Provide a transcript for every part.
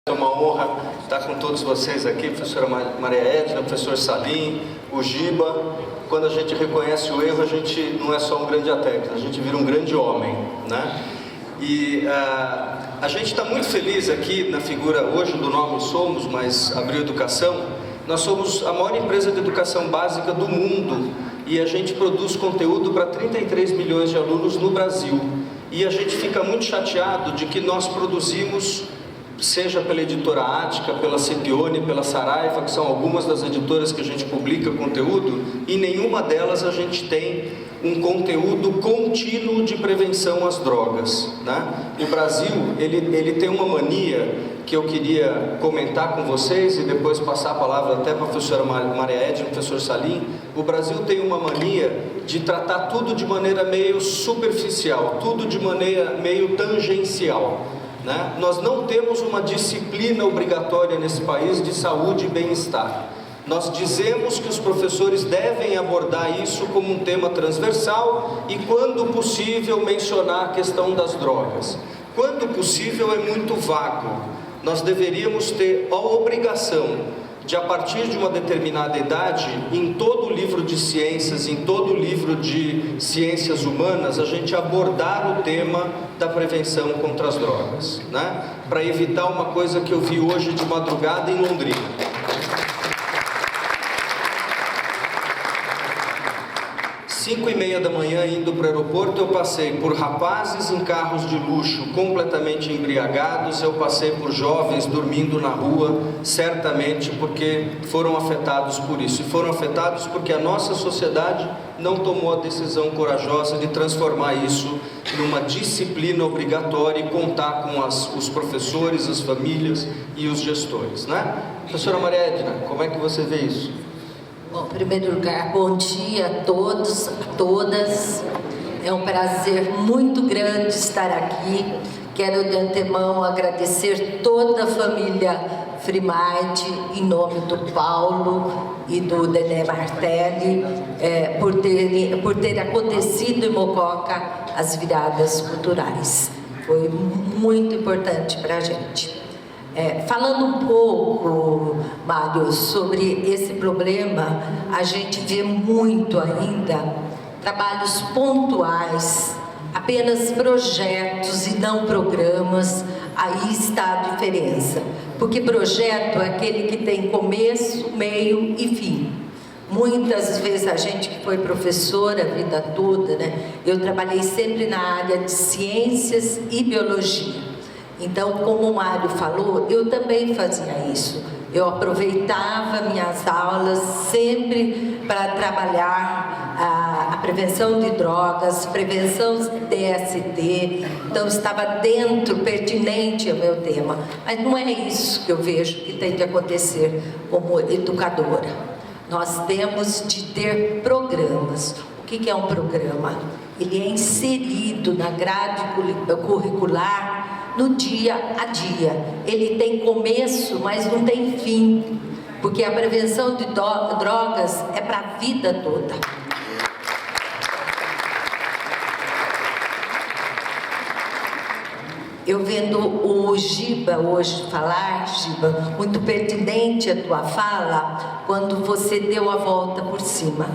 É uma honra estar com todos vocês aqui, professora Maria Edna, professor Salim, o Giba. Quando a gente reconhece o erro, a gente não é só um grande atleta, a gente vira um grande homem, né? E a gente está muito feliz aqui na figura hoje do nome Somos, mas Abril Educação. Nós somos a maior empresa de educação básica do mundo e a gente produz conteúdo para 33 milhões de alunos no Brasil. E a gente fica muito chateado de que nós produzimos, seja pela editora Ática, pela Cipione, pela Saraiva, que são algumas das editoras que a gente publica conteúdo, e nenhuma delas a gente tem um conteúdo contínuo de prevenção às drogas, né? O Brasil, ele tem uma mania que eu queria comentar com vocês e depois passar a palavra até para a professora Maria Edna e o professor Salim. O Brasil tem uma mania de tratar tudo de maneira meio superficial, tudo de maneira meio tangencial, né? Nós não temos uma disciplina obrigatória nesse país de saúde e bem-estar. Nós dizemos que os professores devem abordar isso como um tema transversal e, quando possível, mencionar a questão das drogas. Quando possível é muito vago. Nós deveríamos ter a obrigação de, a partir de uma determinada idade, em todo livro de ciências, em todo livro de ciências humanas, a gente abordar o tema da prevenção contra as drogas, né? Para evitar uma coisa que eu vi hoje de madrugada em Londrina. 5h30 da manhã, indo para o aeroporto, eu passei por rapazes em carros de luxo completamente embriagados, eu passei por jovens dormindo na rua, certamente porque foram afetados por isso. E foram afetados porque a nossa sociedade não tomou a decisão corajosa de transformar isso numa disciplina obrigatória e contar com os professores, as famílias e os gestores, né? Professora Maria Edna, como é que você vê isso? Bom, em primeiro lugar, bom dia a todos, a todas. É um prazer muito grande estar aqui. Quero de antemão agradecer toda a família Frimardi, em nome do Paulo e do Dené Martelli, por ter acontecido em Mococa as viradas culturais. Foi muito importante para a gente. Falando um pouco, Mário, sobre esse problema, a gente vê muito ainda trabalhos pontuais, apenas projetos e não programas. Aí está a diferença, porque projeto é aquele que tem começo, meio e fim. Muitas vezes a gente que foi professora a vida toda, né? Eu trabalhei sempre na área de ciências e biologia. Então, como o Mário falou, eu também fazia isso. Eu aproveitava minhas aulas sempre para trabalhar a prevenção de drogas, prevenção de DST. Então, estava dentro, pertinente ao meu tema. Mas não é isso que eu vejo que tem de acontecer como educadora. Nós temos de ter programas. O que é um programa? Ele é inserido na grade curricular no dia a dia. Ele tem começo, mas não tem fim, porque a prevenção de drogas é para a vida toda. Eu vendo o Giba hoje falar, Giba, muito pertinente a tua fala, quando você deu a volta por cima.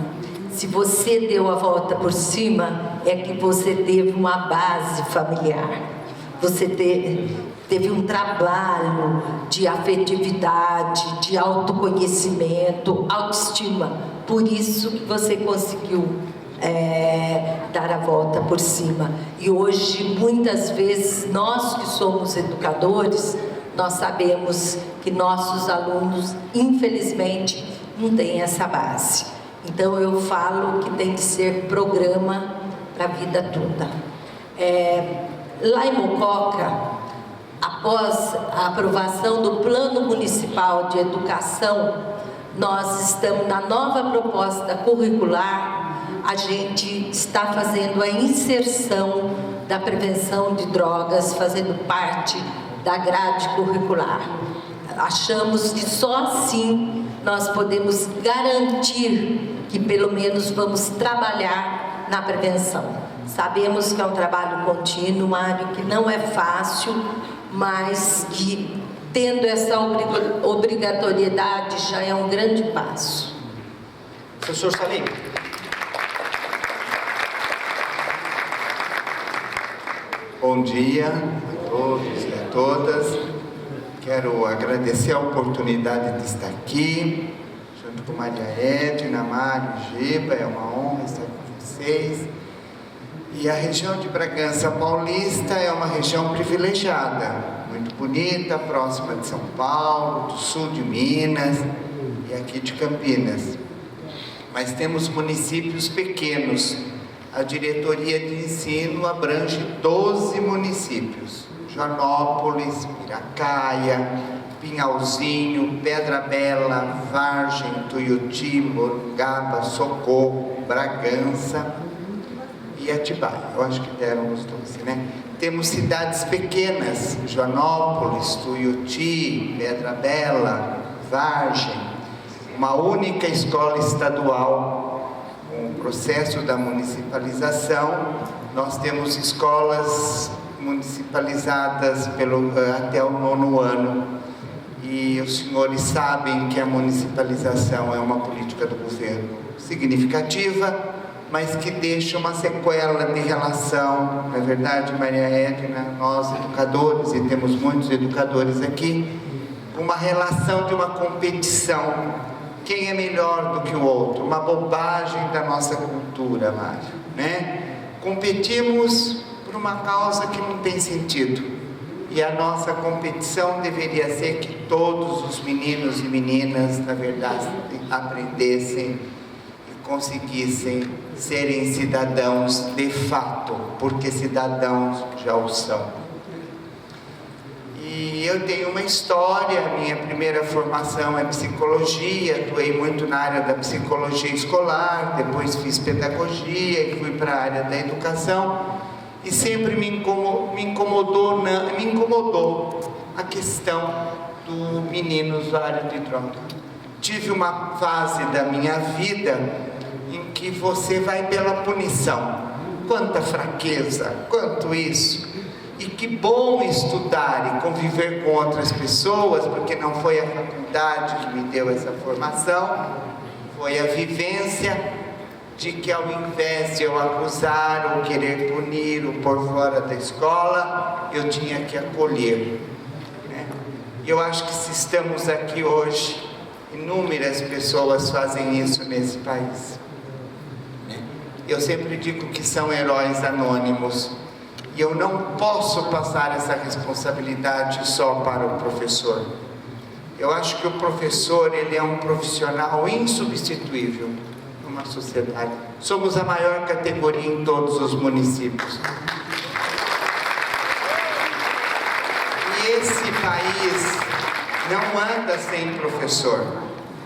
Se você deu a volta por cima, é que você teve uma base familiar. Você teve um trabalho de afetividade, de autoconhecimento, autoestima. Por isso que você conseguiu dar a volta por cima. E hoje, muitas vezes, nós que somos educadores, nós sabemos que nossos alunos, infelizmente, não têm essa base. Então, eu falo que tem que ser programa para a vida toda. Lá em Mococa, após a aprovação do Plano Municipal de Educação, nós estamos na nova proposta curricular, a gente está fazendo a inserção da prevenção de drogas, fazendo parte da grade curricular. Achamos que só assim nós podemos garantir que pelo menos vamos trabalhar na prevenção. Sabemos que é um trabalho contínuo, Mário, que não é fácil, mas que tendo essa obrigatoriedade, já é um grande passo. Professor Salim. Bom dia a todos e a todas. Quero agradecer a oportunidade de estar aqui, junto com Maria Edna, Mário, Giba. É uma honra estar com vocês. E a região de Bragança Paulista é uma região privilegiada, muito bonita, próxima de São Paulo, do sul de Minas e aqui de Campinas. Mas temos municípios pequenos. A diretoria de ensino abrange 12 municípios: Joanópolis, Piracaia, Pinhalzinho, Pedra Bela, Vargem, Tuiuti, Morungaba, Socorro, Bragança e Atibaia. Eu acho que deram os 12, né? Temos cidades pequenas: Joanópolis, Tuiuti, Pedra Bela, Vargem, uma única escola estadual. Com o processo da municipalização, nós temos escolas municipalizadas até o 9º ano. E os senhores sabem que a municipalização é uma política do governo significativa, mas que deixa uma sequela de relação, não é verdade, Maria Edna? Nós, educadores, e temos muitos educadores aqui, uma relação de uma competição. Quem é melhor do que o outro? Uma bobagem da nossa cultura, Mário, né? Competimos por uma causa que não tem sentido. E a nossa competição deveria ser que todos os meninos e meninas, na verdade, aprendessem e conseguissem serem cidadãos de fato, porque cidadãos já o são. E eu tenho uma história. Minha primeira formação é psicologia, atuei muito na área da psicologia escolar, depois fiz pedagogia e fui para a área da educação, e sempre me incomodou a questão do menino usuário de droga. Tive uma fase da minha vida em que você vai pela punição. Quanta fraqueza, quanto isso! E que bom estudar e conviver com outras pessoas, porque não foi a faculdade que me deu essa formação, foi a vivência de que, ao invés de eu acusar ou querer punir ou pôr fora da escola, eu tinha que acolher, né? Eu acho que, se estamos aqui hoje, inúmeras pessoas fazem isso nesse país, né? Eu sempre digo que são heróis anônimos. E eu não posso passar essa responsabilidade só para o professor. Eu acho que o professor, ele é um profissional insubstituível numa sociedade. Somos a maior categoria em todos os municípios. E esse país não anda sem professor.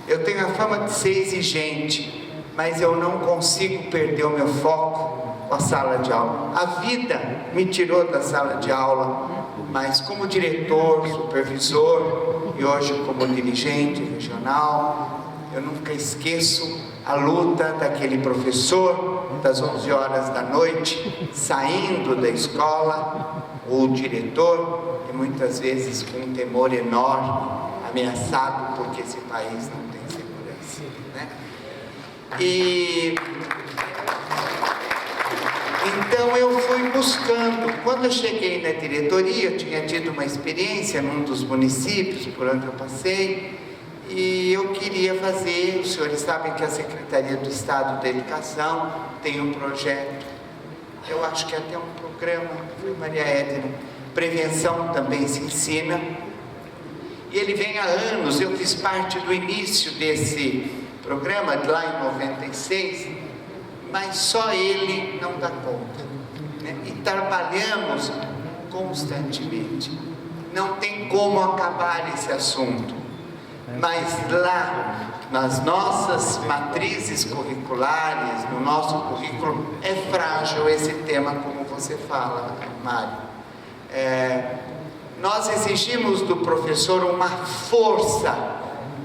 Eu tenho a fama de ser exigente, mas eu não consigo perder o meu foco com a sala de aula. A vida me tirou da sala de aula, mas como diretor, supervisor e hoje como dirigente regional, eu nunca esqueço a luta daquele professor das 11 horas da noite, saindo da escola, ou diretor, e muitas vezes com um temor enorme, ameaçado porque esse país não tem segurança, né? Então eu fui buscando. Quando eu cheguei na diretoria, eu tinha tido uma experiência num dos municípios por onde eu passei, e eu queria fazer. Os senhores sabem que a Secretaria do Estado da Educação tem um projeto, eu acho que até um programa, foi Maria Edna, prevenção também se ensina, e ele vem há anos. Eu fiz parte do início desse programa lá em 96, mas só ele não dá conta, né? E trabalhamos constantemente. Não tem como acabar esse assunto. Mas lá, nas nossas matrizes curriculares, no nosso currículo, é frágil esse tema, como você fala, Mário. Nós exigimos do professor uma força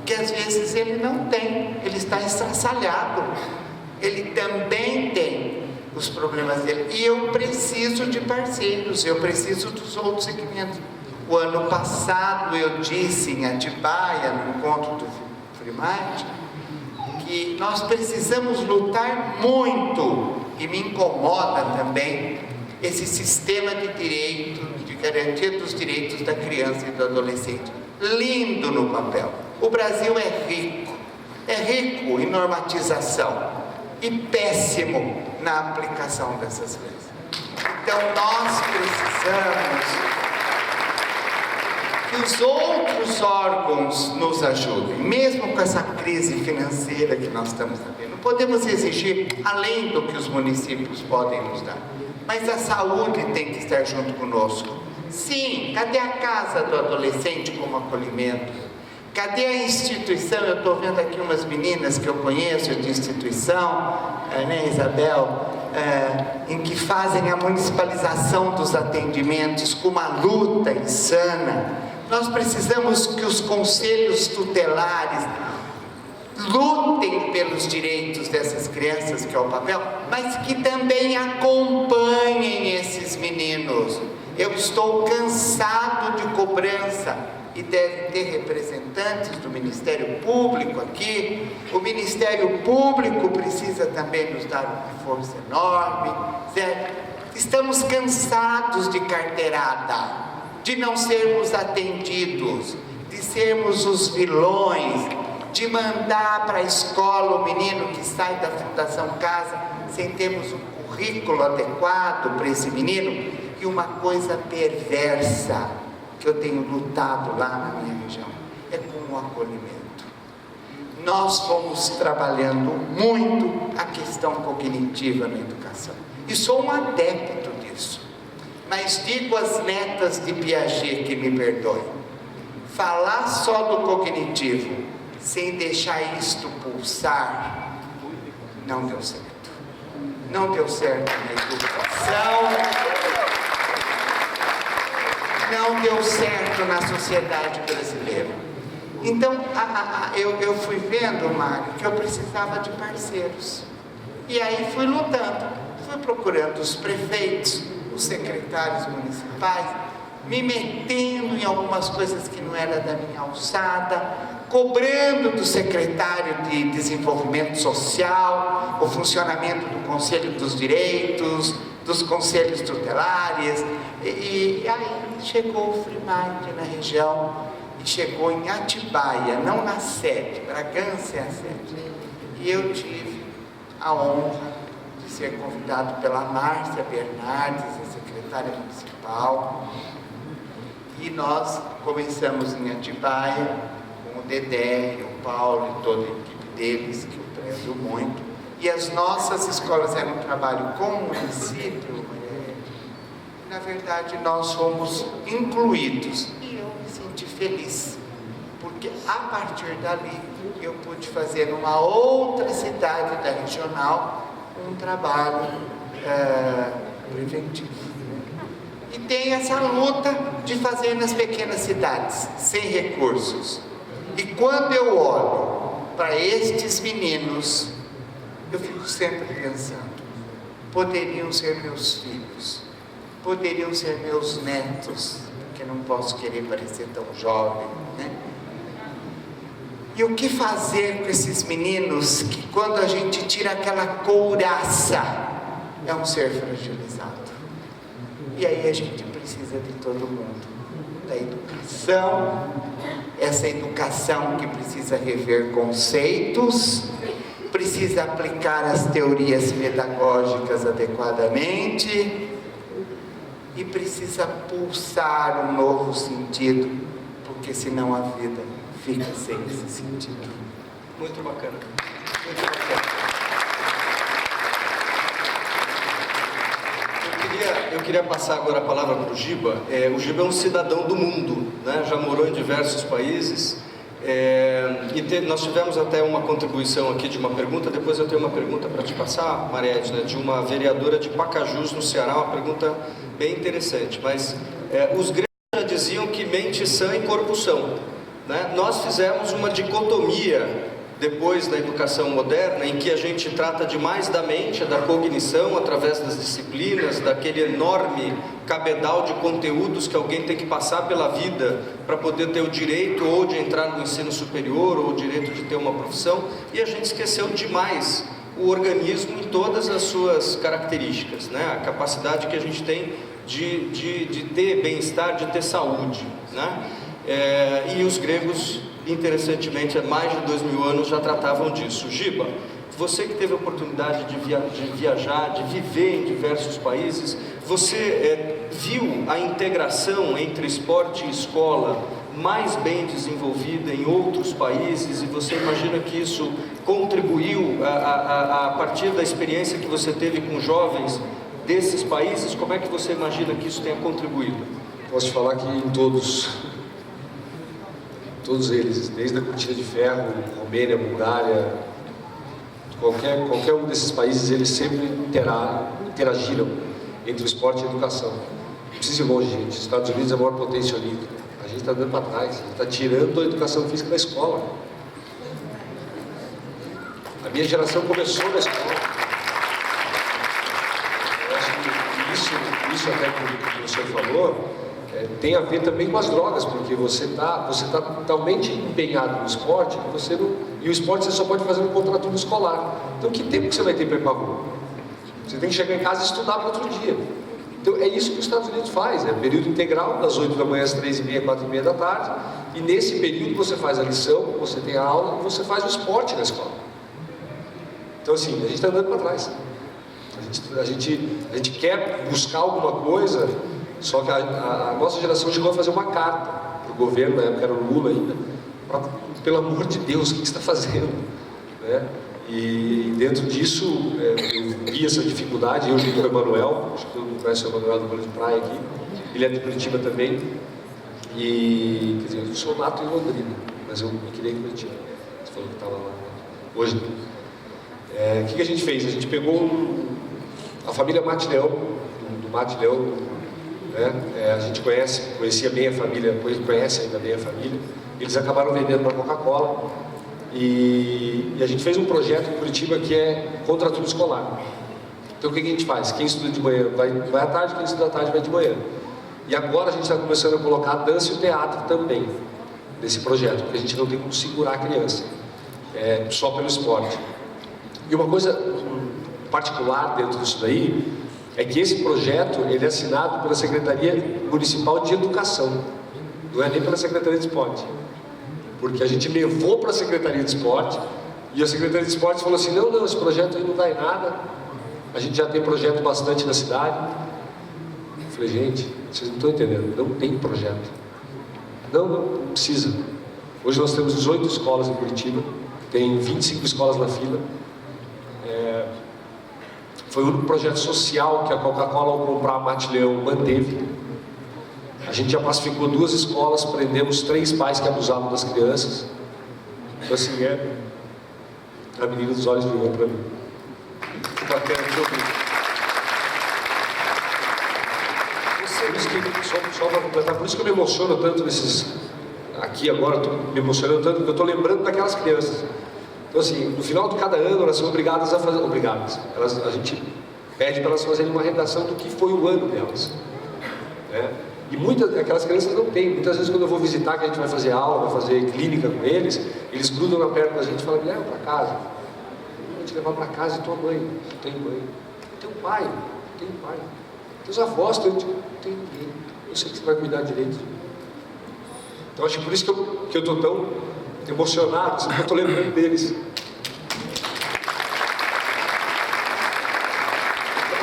que às vezes ele não tem, ele está estraçalhado. Ele também tem os problemas dele. E eu preciso de parceiros, eu preciso dos outros segmentos. O ano passado eu disse em Atibaia, no encontro do Frimate, que nós precisamos lutar muito, e me incomoda também, esse sistema de direito, de garantia dos direitos da criança e do adolescente. Lindo no papel. O Brasil é rico em normatização e péssimo na aplicação dessas leis. Então nós precisamos que os outros órgãos nos ajudem, mesmo com essa crise financeira que nós estamos vivendo. Não podemos exigir além do que os municípios podem nos dar, mas a saúde tem que estar junto conosco. Sim, cadê a casa do adolescente como acolhimento? Cadê a instituição? Eu estou vendo aqui umas meninas que eu conheço de instituição, né, Isabel, em que fazem a municipalização dos atendimentos com uma luta insana. Nós precisamos que os conselhos tutelares lutem pelos direitos dessas crianças, que é o papel, mas que também acompanhem esses meninos. Eu estou cansado de cobrança, e deve ter representantes do Ministério Público aqui. O Ministério Público precisa também nos dar uma força enorme, certo? Estamos cansados de carteirada, de não sermos atendidos, de sermos os vilões, de mandar para a escola o menino que sai da Fundação Casa sem termos um currículo adequado para esse menino. E uma coisa perversa que eu tenho lutado lá na minha região é com o acolhimento. Nós fomos trabalhando muito a questão cognitiva na educação e sou um adepto disso, mas digo às netas de Piaget que me perdoem: falar só do cognitivo sem deixar isto pulsar não deu certo. Não deu certo na educação, não deu certo na sociedade brasileira. Então, eu fui vendo, Mário, que eu precisava de parceiros. E aí fui lutando, fui procurando os prefeitos, os secretários municipais, me metendo em algumas coisas que não era da minha alçada, cobrando do secretário de Desenvolvimento Social, o funcionamento do Conselho dos Direitos, dos conselhos tutelares, e aí chegou o Frimate na região, e chegou em Atibaia, não na sede, Bragança é a sede. E eu tive a honra de ser convidado pela Márcia Bernardes, a secretária municipal, e nós começamos em Atibaia, com o Dedé, o Paulo e toda a equipe deles, que eu prezo muito. E as nossas escolas eram um trabalho com o município, e, na verdade, nós fomos incluídos. E eu me senti feliz, porque a partir dali eu pude fazer numa outra cidade da regional um trabalho preventivo. E tem essa luta de fazer nas pequenas cidades, sem recursos. E quando eu olho para estes meninos, eu fico sempre pensando: poderiam ser meus filhos, poderiam ser meus netos, porque não posso querer parecer tão jovem, né? E o que fazer com esses meninos que, quando a gente tira aquela couraça, é um ser fragilizado? E aí a gente precisa de todo mundo, da educação, essa educação que precisa rever conceitos, precisa aplicar as teorias pedagógicas adequadamente e precisa pulsar um novo sentido, porque senão a vida fica sem esse sentido. Muito bacana. Muito bacana. Eu queria passar agora a palavra para o Giba. O Giba é um cidadão do mundo, né? Já morou em diversos países. Nós tivemos até uma contribuição aqui de uma pergunta. Depois eu tenho uma pergunta para te passar, Maria Edna, de uma vereadora de Pacajus, no Ceará. Uma pergunta bem interessante. Mas os gregos já diziam que mente sã e corpo são, né? Nós fizemos uma dicotomia depois da educação moderna, em que a gente trata demais da mente, da cognição, através das disciplinas, daquele enorme cabedal de conteúdos que alguém tem que passar pela vida para poder ter o direito ou de entrar no ensino superior, ou o direito de ter uma profissão, e a gente esqueceu demais o organismo em todas as suas características, né? A capacidade que a gente tem de ter bem-estar, de ter saúde, né? E os gregos, interessantemente, há mais de 2000 anos já tratavam disso. Giba, você que teve a oportunidade de viajar, de viver em diversos países, você viu a integração entre esporte e escola mais bem desenvolvida em outros países, e você imagina que isso contribuiu a partir da experiência que você teve com jovens desses países? Como é que você imagina que isso tenha contribuído? Posso te falar que em todos eles, desde a cortina de ferro, Romênia, Bulgária, qualquer um desses países, eles sempre interagiram entre o esporte e a educação. Não precisa ir longe, gente. Os Estados Unidos é a maior potência olímpica. A gente está dando para trás, a gente está tirando a educação física da escola. A minha geração começou na escola. Eu acho que isso até que o senhor falou, tem a ver também com as drogas, porque você tá totalmente empenhado no esporte, e o esporte você só pode fazer no contraturno escolar. Então, que tempo que você vai ter para ir para a rua? Você tem que chegar em casa e estudar para outro dia. Então, é isso que os Estados Unidos faz, período integral, das 8 da manhã às 3h30, 4h30 da tarde, e nesse período você faz a lição, você tem a aula, e você faz o esporte na escola. Então, assim, a gente está andando para trás. A gente quer buscar alguma coisa. Só que a nossa geração chegou a fazer uma carta para o governo, na época era o Lula ainda, pelo amor de Deus, o que você está fazendo? Né? E dentro disso, eu vi essa dificuldade, eu junto com o Emanuel, acho que todo mundo conhece o Emanuel do Vôlei de Praia aqui, ele é de Curitiba também, e, quer dizer, eu sou nato em Londrina, mas eu me criei em Curitiba, você falou que estava lá, hoje não. O que a gente fez? A gente pegou a família Mate Leão, do Mate Leão, a gente conhecia bem a família, conhece ainda bem a família. Eles acabaram vendendo para a Coca-Cola e a gente fez um projeto em Curitiba que é contraturno escolar. Então o que a gente faz? Quem estuda de manhã vai à tarde, quem estuda à tarde vai de manhã. E agora a gente está começando a colocar a dança e o teatro também nesse projeto, porque a gente não tem como segurar a criança, só pelo esporte. E uma coisa particular dentro disso daí é que esse projeto ele é assinado pela Secretaria Municipal de Educação, não é nem pela Secretaria de Esporte, porque a gente levou para a Secretaria de Esporte e a Secretaria de Esporte falou assim, não, esse projeto aí não dá em nada, a gente já tem projeto bastante na cidade. Eu falei, gente, vocês não estão entendendo, não tem projeto, não precisa. Hoje nós temos 18 escolas em Curitiba, tem 25 escolas na fila. Foi o único projeto social que a Coca-Cola, ao comprar a Mate Leão, manteve. A gente já pacificou 2 escolas, prendemos 3 pais que abusavam das crianças. Então, assim, a menina dos olhos brilhou para mim. Que bacana que eu vi. Só para completar, por isso que eu me emociono tanto aqui agora, estou me emocionando tanto, porque eu estou lembrando daquelas crianças. Então, assim, no final de cada ano, elas são obrigadas a fazer... a gente pede para elas fazerem uma redação do que foi o ano delas. E aquelas crianças não têm. Muitas vezes, quando eu vou visitar, que a gente vai fazer aula, vai fazer clínica com eles, eles grudam na perna da gente e falam, me leva para casa. Eu vou te levar para casa e tua mãe. Não tem mãe. Teu pai. Não tem pai. Teus avós, não tem ninguém. Eu sei que você vai cuidar direito. Então, acho que por isso que eu estou tão emocionado, eu estou lembrando deles.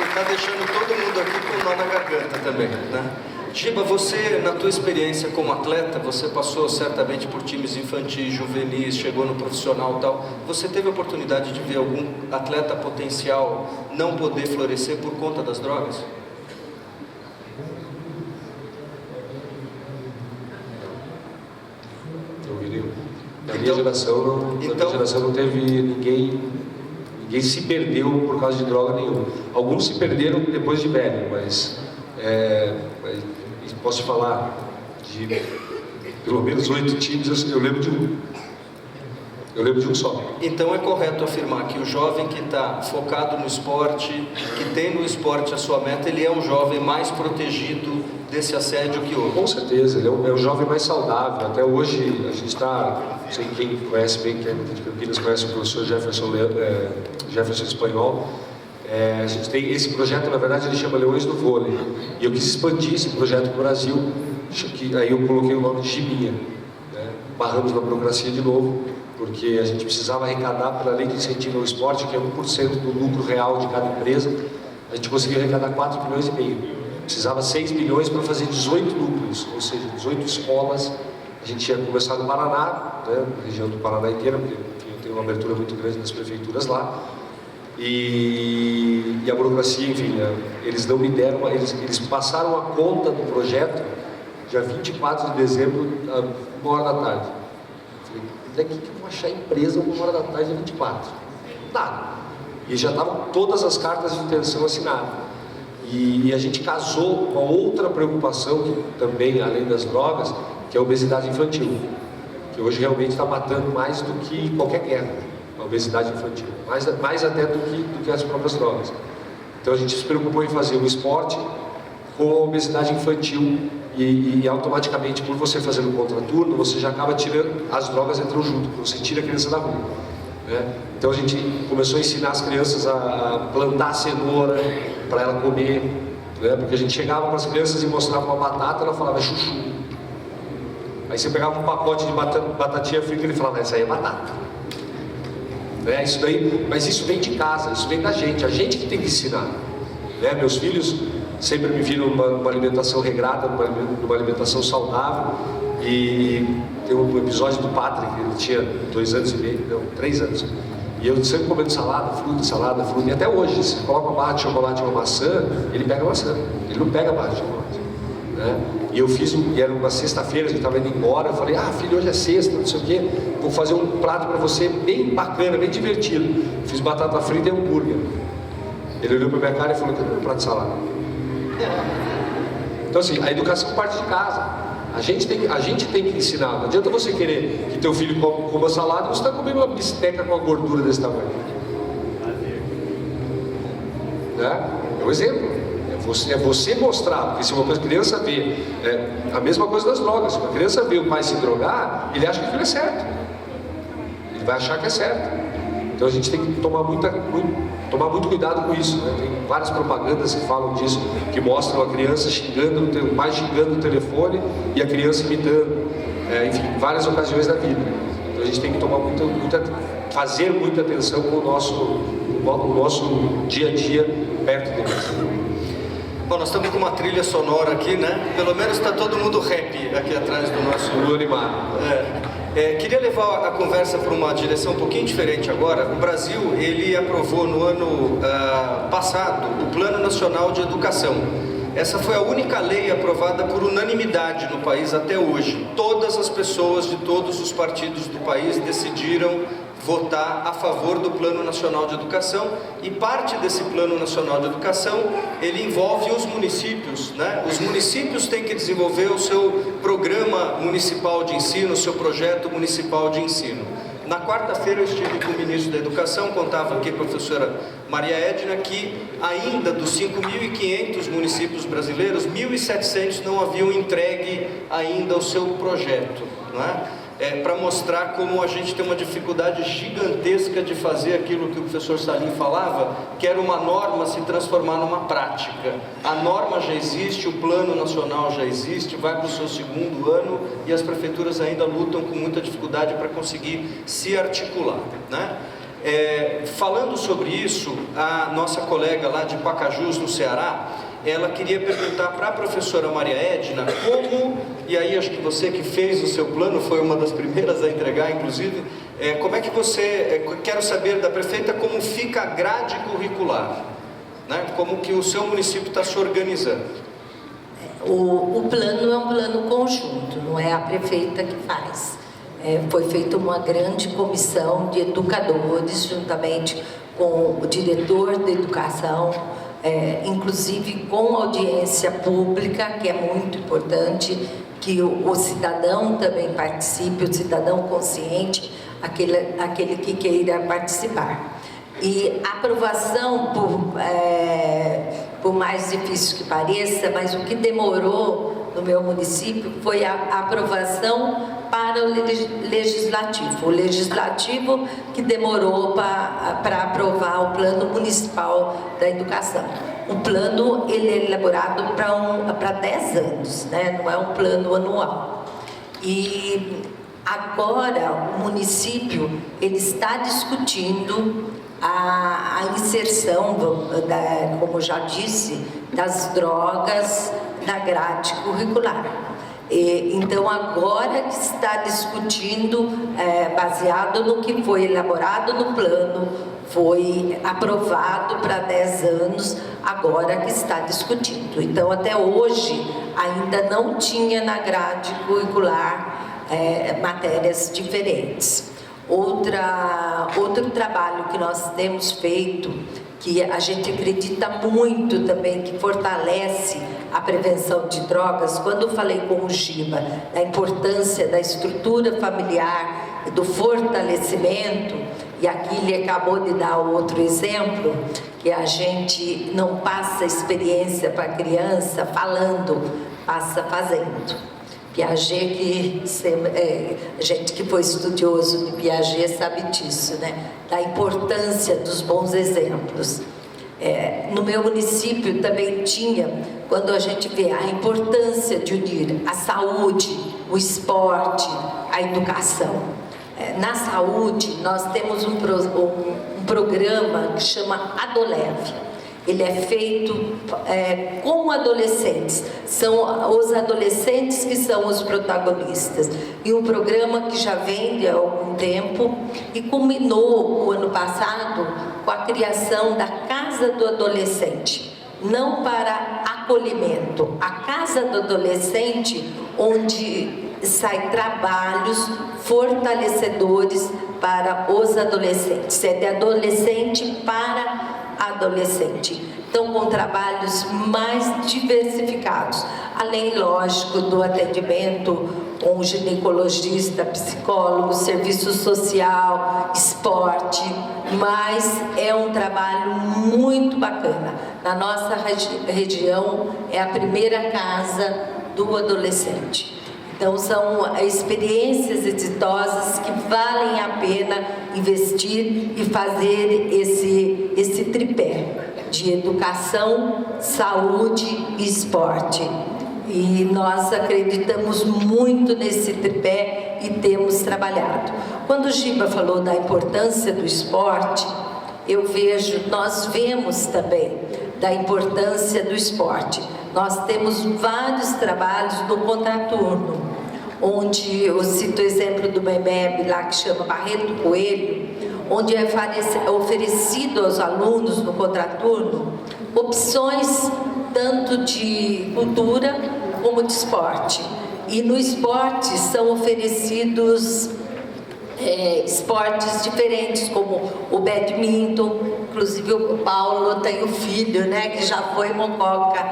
Está deixando todo mundo aqui com nó na garganta também, né? Giba, você, na tua experiência como atleta, você passou certamente por times infantis, juvenis, chegou no profissional e tal. Você teve a oportunidade de ver algum atleta potencial não poder florescer por conta das drogas? Na minha geração não teve ninguém se perdeu por causa de droga nenhuma. Alguns se perderam depois de velho, mas posso falar de pelo menos 8 times, eu lembro de um. Eu lembro de um só. Então é correto afirmar que o jovem que está focado no esporte, que tem no esporte a sua meta, ele é o jovem mais protegido desse assédio que houve? Com certeza, ele é o jovem mais saudável. Até hoje a gente está, não sei quem conhece bem, quem é de Campinas conhece o professor Jefferson Espanhol. A gente tem esse projeto, na verdade ele chama Leões do Vôlei, e eu quis expandir esse projeto para o Brasil, que aí eu coloquei o nome de Gibinha, né? Barramos na burocracia de novo, porque a gente precisava arrecadar pela lei de incentivo ao esporte, que é 1% do lucro real de cada empresa. A gente conseguiu arrecadar 4,5 milhões. Precisava 6 milhões para fazer 18 núcleos, ou seja, 18 escolas. A gente ia começar no Paraná, né, na região do Paraná inteira, porque eu tenho uma abertura muito grande nas prefeituras lá. E a burocracia, enfim, eles não me deram, eles passaram a conta do projeto dia 24 de dezembro, à 1h da tarde. Eu falei, daqui que eu vou achar empresa 1h da tarde, dia 24? Nada. E já estavam todas as cartas de intenção assinadas. E a gente casou com a outra preocupação, que também, além das drogas, que é a obesidade infantil, que hoje realmente está matando mais do que qualquer guerra, a obesidade infantil, mais até do que as próprias drogas. Então a gente se preocupou em fazer um esporte com a obesidade infantil e automaticamente, por você fazer no contraturno, você já acaba tirando, as drogas entram junto, você tira a criança da rua, né? Então a gente começou a ensinar as crianças a plantar cenoura para ela comer, né? Porque a gente chegava para as crianças e mostrava uma batata, ela falava chuchu. Aí você pegava um pacote de batatinha frita e ele falava, essa aí é batata, né? Isso daí, mas isso vem de casa, isso vem da gente, a gente que tem que ensinar, né? Meus filhos sempre me viram uma alimentação regrada, numa alimentação saudável. E tem um episódio do Patrick, ele tinha 2 anos e meio, não, 3 anos. E eu sempre comendo salada, fruta. E até hoje, se coloca uma barra de chocolate e uma maçã, ele pega a maçã, ele não pega a barra de chocolate, né? E eu fiz, e era uma sexta-feira, a gente estava indo embora, eu falei, filho, hoje é sexta, não sei o quê, vou fazer um prato para você bem bacana, bem divertido. Fiz batata frita e hambúrguer. Ele olhou para minha cara e falou, cadê um prato de salada? Então assim, a educação parte de casa. A gente tem que ensinar. Não adianta você querer que teu filho coma salada e você está comendo uma bisteca com a gordura desse tamanho, né? É um exemplo. É você mostrar, porque se uma criança vê, a mesma coisa das drogas, se uma criança vê o pai se drogar, ele acha que aquilo é certo, ele vai achar que é certo. Então a gente tem que tomar muito cuidado com isso, né? Tem várias propagandas que falam disso, que mostram a criança xingando, o pai xingando o telefone e a criança imitando, enfim, várias ocasiões da vida. Então a gente tem que tomar fazer muita atenção com o nosso dia a dia perto deles. Bom, nós estamos com uma trilha sonora aqui, né? Pelo menos está todo mundo rap aqui atrás do nosso... Tudo animado. Queria levar a conversa para uma direção um pouquinho diferente agora. O Brasil, ele aprovou no ano passado o Plano Nacional de Educação. Essa foi a única lei aprovada por unanimidade no país até hoje. Todas as pessoas de todos os partidos do país decidiram votar a favor do Plano Nacional de Educação, e parte desse Plano Nacional de Educação, ele envolve os municípios, né? Os municípios têm que desenvolver o seu programa municipal de ensino, o seu projeto municipal de ensino. Na quarta-feira eu estive com o ministro da Educação, contava aqui a professora Maria Edna, que ainda dos 5.500 municípios brasileiros, 1.700 não haviam entregue ainda o seu projeto, não é? Para mostrar como a gente tem uma dificuldade gigantesca de fazer aquilo que o professor Salim falava, que era uma norma se transformar numa prática. A norma já existe, o plano nacional já existe, vai para o seu 2º ano e as prefeituras ainda lutam com muita dificuldade para conseguir se articular, né? Falando sobre isso, a nossa colega lá de Pacajus, no Ceará, ela queria perguntar para a professora Maria Edna como, e aí acho que você que fez o seu plano, foi uma das primeiras a entregar, inclusive, como é que você, quero saber da prefeita como fica a grade curricular, né? Como que o seu município está se organizando. O plano é um plano conjunto, não é a prefeita que faz. Foi feita uma grande comissão de educadores, juntamente com o diretor da educação, inclusive com audiência pública, que é muito importante, que o cidadão também participe, o cidadão consciente, aquele que queira participar. E a aprovação, por mais difícil que pareça, mas o que demorou no meu município foi a aprovação para o legislativo. O legislativo que demorou para aprovar o Plano Municipal da Educação. O plano, ele é elaborado para 10 anos, né? Não é um plano anual. E agora o município ele está discutindo a inserção, como já disse, das drogas na grade curricular. Então, agora que está discutindo, baseado no que foi elaborado no plano, foi aprovado para 10 anos, agora que está discutindo. Então, até hoje, ainda não tinha na grade curricular matérias diferentes. Outro trabalho que nós temos feito, que a gente acredita muito também, que fortalece a prevenção de drogas. Quando eu falei com o Giba da importância da estrutura familiar, do fortalecimento, e aqui ele acabou de dar outro exemplo, que a gente não passa experiência para a criança falando, passa fazendo. Piaget, gente que foi estudioso de Piaget sabe disso, né? Da importância dos bons exemplos. No meu município também tinha, quando a gente vê a importância de unir a saúde, o esporte, a educação. Na saúde, nós temos um programa que chama Adoleve. Ele é feito com adolescentes. São os adolescentes que são os protagonistas. E um programa que já vem de algum tempo e culminou o ano passado com a criação da Casa do Adolescente. Não para acolhimento, a Casa do Adolescente, onde saem trabalhos fortalecedores para os adolescentes. É de adolescente para adolescente. Então, com trabalhos mais diversificados, além, lógico, do atendimento com o ginecologista, psicólogo, serviço social, esporte, mas é um trabalho muito bacana. Na nossa região, é a primeira casa do adolescente. Então, são experiências exitosas que valem a pena investir e fazer esse tripé de educação, saúde e esporte. E nós acreditamos muito nesse tripé e temos trabalhado. Quando o Giba falou da importância do esporte, nós vemos também da importância do esporte. Nós temos vários trabalhos no contraturno, onde eu cito o exemplo do MEMEB lá, que chama Barreto Coelho, onde é oferecido aos alunos no contraturno opções tanto de cultura como de esporte. E no esporte são oferecidos esportes diferentes, como o badminton. Inclusive o Paulo tem um filho, né, que já foi Mococa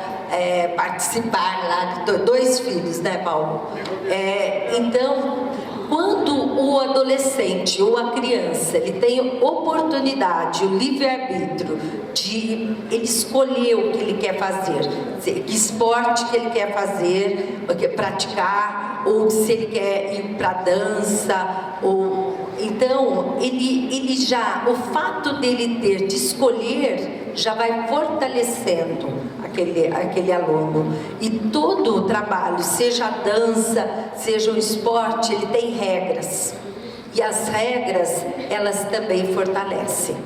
participar lá, 2 filhos, né, Paulo? Então, quando o adolescente ou a criança ele tem oportunidade, o livre-arbítrio de ele escolher o que ele quer fazer, que esporte que ele quer fazer, praticar, ou se ele quer ir para dança, então ele já, o fato dele ter de escolher já vai fortalecendo aquele aluno. E todo o trabalho, seja a dança, seja o esporte, ele tem regras. E as regras, elas também fortalecem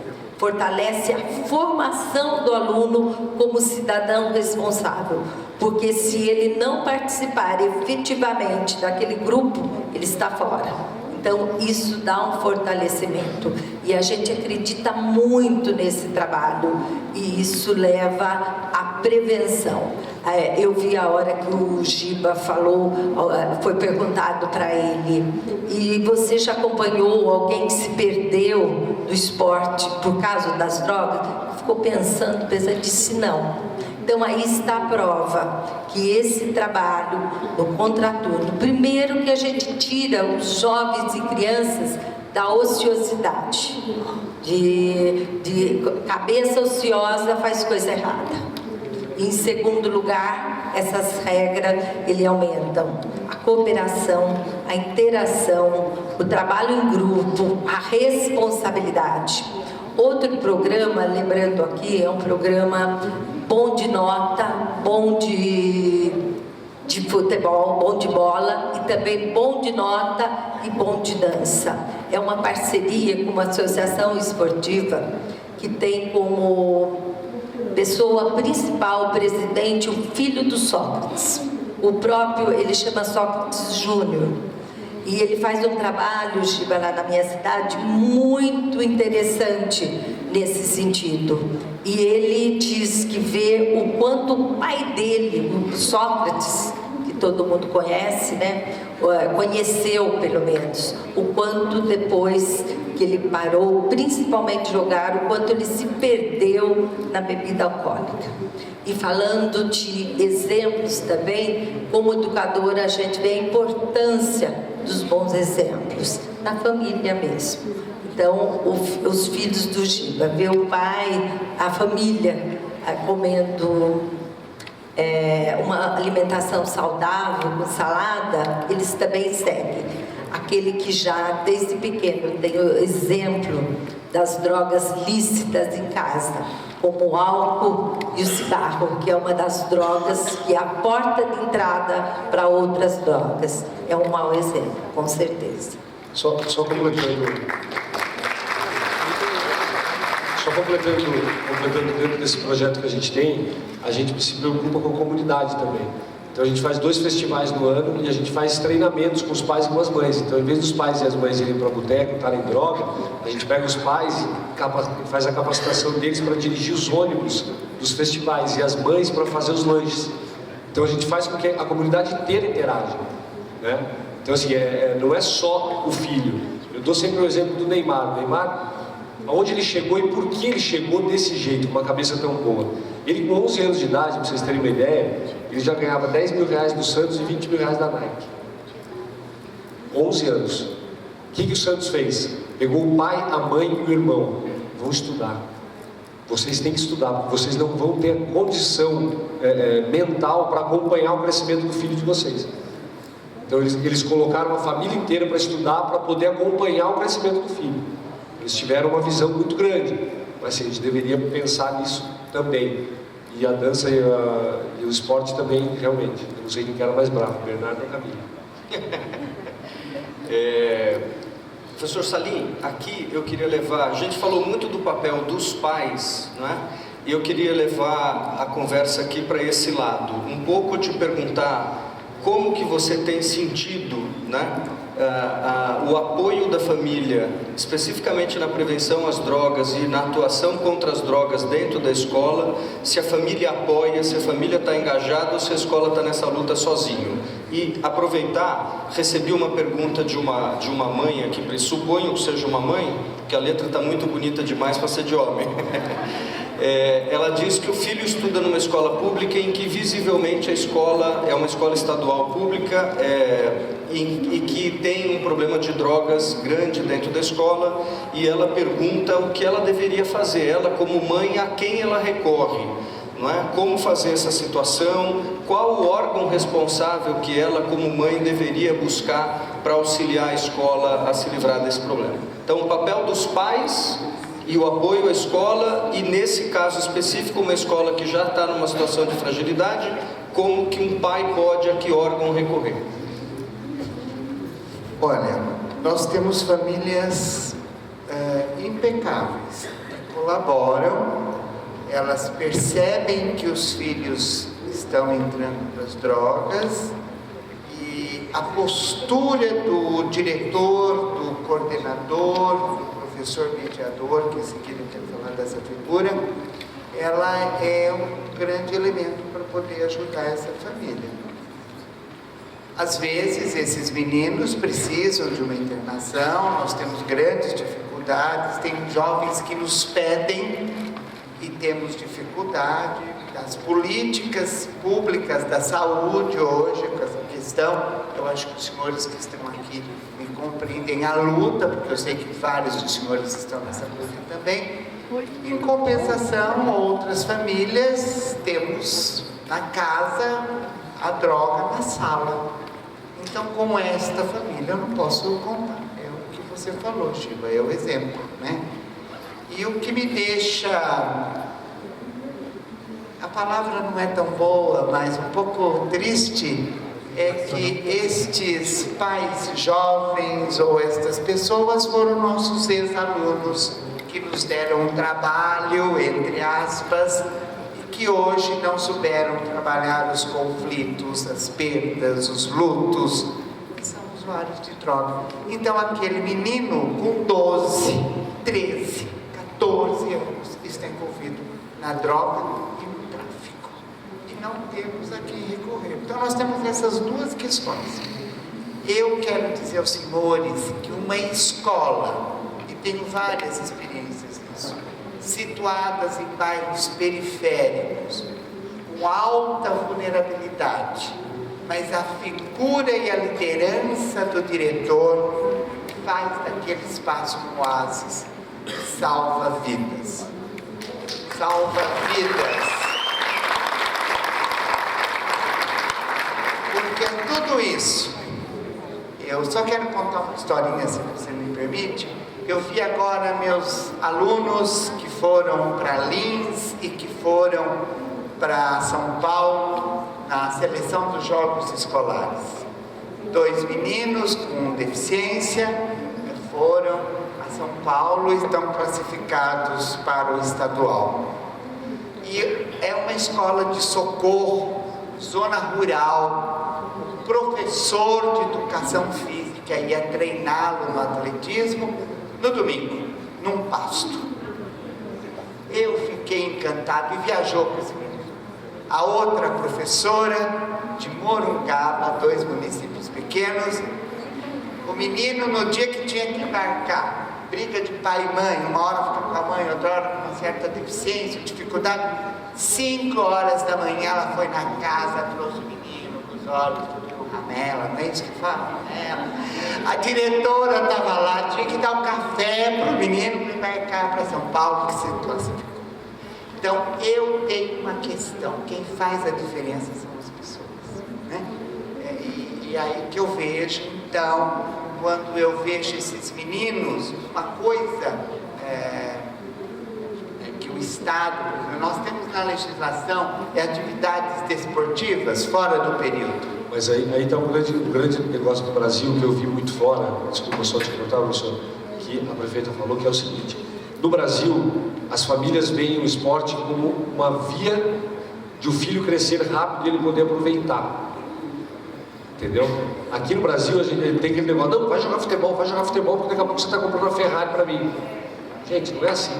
a formação do aluno como cidadão responsável. Porque se ele não participar efetivamente daquele grupo, ele está fora. Então, isso dá um fortalecimento. E a gente acredita muito nesse trabalho. E isso leva à prevenção. Eu vi a hora que o Giba falou, foi perguntado para ele: e você já acompanhou alguém que se perdeu do esporte por causa das drogas? Ficou pensando, disse não. Então aí está a prova que esse trabalho do contraturno, primeiro que a gente tira os jovens e crianças da ociosidade, de cabeça ociosa faz coisa errada. Em segundo lugar, essas regras ele aumentam a cooperação, a interação, o trabalho em grupo, a responsabilidade. Outro programa, lembrando aqui, é um programa bom de nota, bom de futebol, bom de bola e também bom de nota e bom de dança. É uma parceria com uma associação esportiva que tem como pessoa principal, presidente, o filho do Sócrates. O próprio, ele chama Sócrates Júnior. E ele faz um trabalho, Giba, lá na minha cidade, muito interessante nesse sentido. E ele diz que vê o quanto o pai dele, o Sócrates, que todo mundo conhece, né? Conheceu pelo menos, o quanto depois que ele parou, principalmente de jogar, o quanto ele se perdeu na bebida alcoólica. E falando de exemplos também, como educadora a gente vê a importância dos bons exemplos, na família mesmo. Então, os filhos do Giba, ver o pai, a família comendo uma alimentação saudável, com salada, eles também seguem. Aquele que já, desde pequeno, tem o exemplo das drogas lícitas em casa, como o álcool e o cigarro, que é uma das drogas que é a porta de entrada para outras drogas. É um mau exemplo, com certeza. Só completando dentro desse projeto que a gente se preocupa com a comunidade também. Então a gente faz 2 festivais no ano e a gente faz treinamentos com os pais e com as mães. Então, em vez dos pais e as mães irem para o boteco, estarem em droga, a gente pega os pais e faz a capacitação deles para dirigir os ônibus dos festivais e as mães para fazer os lanches. Então a gente faz com que a comunidade inteira interaja, né? Então assim, não é só o filho. Eu dou sempre o exemplo do Neymar. O Neymar, aonde ele chegou e por que ele chegou desse jeito, com uma cabeça tão boa. Ele com 11 anos de idade, para vocês terem uma ideia, ele já ganhava 10 mil reais do Santos e 20 mil reais da Nike. 11 anos. O que o Santos fez? Pegou o pai, a mãe e o irmão. Vão estudar. Vocês têm que estudar, porque vocês não vão ter condição mental para acompanhar o crescimento do filho de vocês. Então eles colocaram a família inteira para estudar, para poder acompanhar o crescimento do filho. Eles tiveram uma visão muito grande, mas assim, a gente deveria pensar nisso também. E a dança e o esporte também, realmente. Eu não sei quem era mais bravo, Bernardo ou Camila. Professor Salim, aqui eu queria levar... A gente falou muito do papel dos pais, né? E eu queria levar a conversa aqui para esse lado. Um pouco te perguntar como que você tem sentido, né? O apoio da família, especificamente na prevenção às drogas e na atuação contra as drogas dentro da escola, se a família apoia, se a família está engajada ou se a escola está nessa luta sozinho. E aproveitar, recebi uma pergunta de uma mãe aqui, pressuponho que seja uma mãe, porque a letra está muito bonita demais para ser de homem. Ela diz que o filho estuda numa escola pública em que visivelmente a escola é uma escola estadual pública e que tem um problema de drogas grande dentro da escola, e ela pergunta o que ela deveria fazer, ela como mãe, a quem ela recorre, não é? Como fazer essa situação, qual o órgão responsável que ela como mãe deveria buscar para auxiliar a escola a se livrar desse problema. Então o papel dos pais e o apoio à escola, e nesse caso específico, uma escola que já está numa situação de fragilidade, como que um pai pode, a que órgão recorrer? Olha, nós temos famílias impecáveis, colaboram, elas percebem que os filhos estão entrando nas drogas, e a postura do diretor, do coordenador, professor mediador, que em seguida eu quero falar dessa figura, ela é um grande elemento para poder ajudar essa família. Às vezes, esses meninos precisam de uma internação, nós temos grandes dificuldades, tem jovens que nos pedem e temos dificuldade, das políticas públicas da saúde hoje, com essa questão. Eu acho que os senhores que estão aqui me compreendem a luta, porque eu sei que vários dos senhores estão nessa luta também. Em compensação, outras famílias, temos na casa a droga na sala. Então, com esta família, eu não posso contar. É o que você falou, Giba, é o exemplo, né? E o que me deixa, a palavra não é tão boa, mas um pouco triste, é que estes pais jovens ou estas pessoas foram nossos ex-alunos que nos deram um trabalho, entre aspas, e que hoje não souberam trabalhar os conflitos, as perdas, os lutos, que são usuários de droga. Então aquele menino com 12, 13, 14 anos está envolvido na droga e no tráfico. E não temos a quem recorrer. Então nós temos essas duas questões. Eu quero dizer aos senhores que uma escola, e tenho várias experiências nisso, situadas em bairros periféricos, com alta vulnerabilidade, mas a figura e a liderança do diretor faz daquele espaço um oásis, salva vidas. Salva vidas. Porque tudo isso, eu só quero contar uma historinha, se você me permite. Eu vi agora meus alunos que foram para Lins e que foram para São Paulo na seleção dos jogos escolares. 2 meninos com deficiência foram a São Paulo e estão classificados para o estadual. E é uma escola de socorro, zona rural. O professor de educação física ia treiná-lo no atletismo no domingo, num pasto. Eu fiquei encantado e viajou com esse menino. A outra professora de Morungaba, 2 municípios pequenos, o menino no dia que tinha que embarcar, briga de pai e mãe, uma hora fica com a mãe, outra hora com uma certa deficiência, dificuldade, 5 horas da manhã ela foi na casa, trouxe o menino com os olhos, ramela, não é isso que fala? A diretora estava lá, tinha que dar um café para o menino para embarcar para São Paulo, que se classificou. Então, eu tenho uma questão, quem faz a diferença são as pessoas, né? E aí que eu vejo, então, quando eu vejo esses meninos, uma coisa que o Estado, nós temos na legislação, atividades desportivas fora do período. Mas aí está um grande negócio do Brasil que eu vi muito fora, desculpa só te contar, professor, que a prefeita falou, que é o seguinte: no Brasil, as famílias veem o esporte como uma via de o filho crescer rápido e ele poder aproveitar. Entendeu? Aqui no Brasil, a gente tem aquele negócio, não, vai jogar futebol, porque daqui a pouco você está comprando uma Ferrari para mim. Gente, não é assim.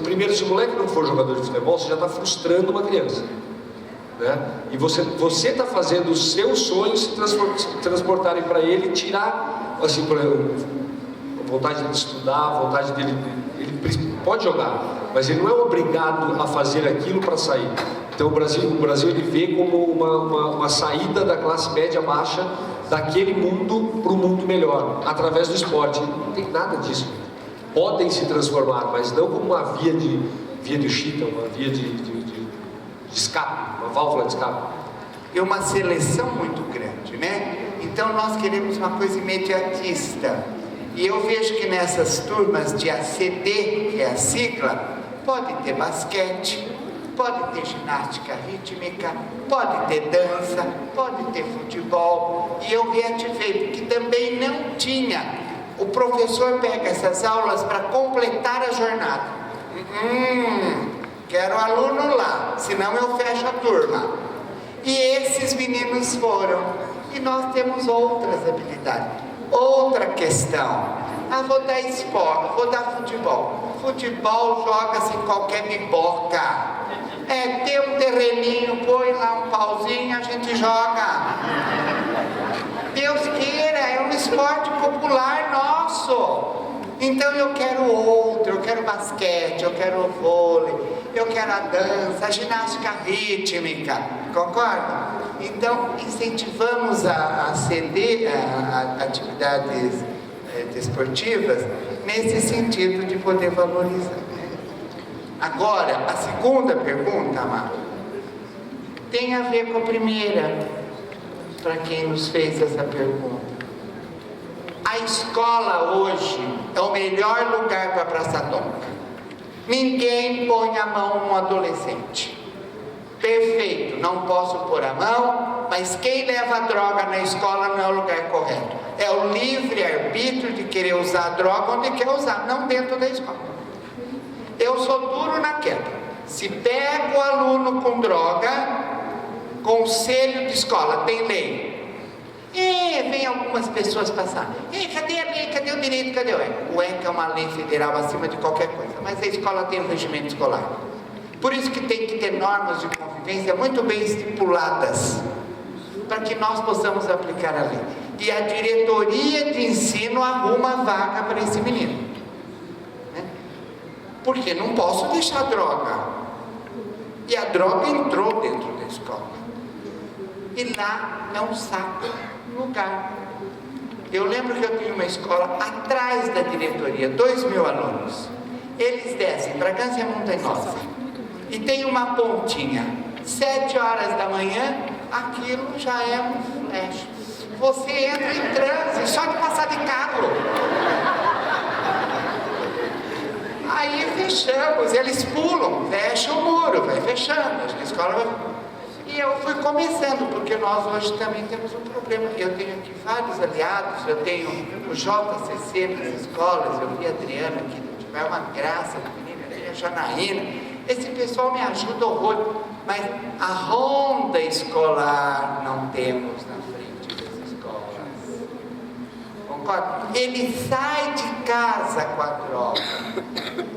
Primeiro, se o moleque não for jogador de futebol, você já está frustrando uma criança. Né? E você está fazendo os seus sonhos se transportarem para ele e tirar, assim, por exemplo, a vontade de estudar, a vontade dele, ele pode jogar, mas ele não é obrigado a fazer aquilo para sair. Então o Brasil ele vê como uma saída da classe média baixa daquele mundo para um mundo melhor, através do esporte. Não tem nada disso. Podem se transformar, mas não como uma via de chita, uma via de escape, uma válvula de escape. É uma seleção muito grande, né? Então nós queremos uma coisa imediatista. E eu vejo que nessas turmas de ACD, que é a sigla, pode ter basquete, pode ter ginástica rítmica, pode ter dança, pode ter futebol. E eu reativei, porque também não tinha. O professor pega essas aulas para completar a jornada. Quero aluno lá, senão eu fecho a turma. E esses meninos foram. E nós temos outras habilidades. Outra questão. Vou dar esporte, vou dar futebol. Futebol joga-se em qualquer biboca. Tem um terreninho, põe lá um pauzinho, a gente joga. Deus queira, é um esporte popular nosso. Então eu quero outro, eu quero basquete, eu quero vôlei, eu quero a dança, a ginástica rítmica, concorda? Então incentivamos a acender a atividades desportivas nesse sentido de poder valorizar. Agora, a segunda pergunta, Amaro, tem a ver com a primeira, para quem nos fez essa pergunta. A escola hoje é o melhor lugar para a praça atômica. Ninguém põe a mão no adolescente. Perfeito, não posso pôr a mão, mas quem leva droga na escola não é o lugar correto. É o livre-arbítrio de querer usar a droga onde quer usar, não dentro da escola. Eu sou duro na queda. Se pega o aluno com droga, conselho de escola, tem lei. E vem algumas pessoas passar. E cadê a lei? Cadê o direito? Cadê o ECA? O ECA é uma lei federal acima de qualquer coisa, mas a escola tem um regimento escolar. Por isso que tem que ter normas de convivência muito bem estipuladas, para que nós possamos aplicar a lei. E a diretoria de ensino arruma vaga para esse menino. Né? Porque não posso deixar droga. E a droga entrou dentro da escola. E lá é um saco lugar. Eu lembro que eu tinha uma escola atrás da diretoria, 2.000 alunos. Eles descem para Bragança Montanhosa e tem uma pontinha. 7 horas da manhã, aquilo já é um flash. Você entra em transe só de passar de carro. Aí fechamos, eles pulam, fecha o muro, vai fechando, a escola vai... E eu fui começando, porque nós hoje também temos um problema. Eu tenho aqui vários aliados, eu tenho o JCC nas escolas, eu vi a Adriana aqui, é uma graça, a Janaína. Esse pessoal me ajuda horror, mas a ronda escolar não temos na frente das escolas. Concorda? Ele sai de casa com a droga.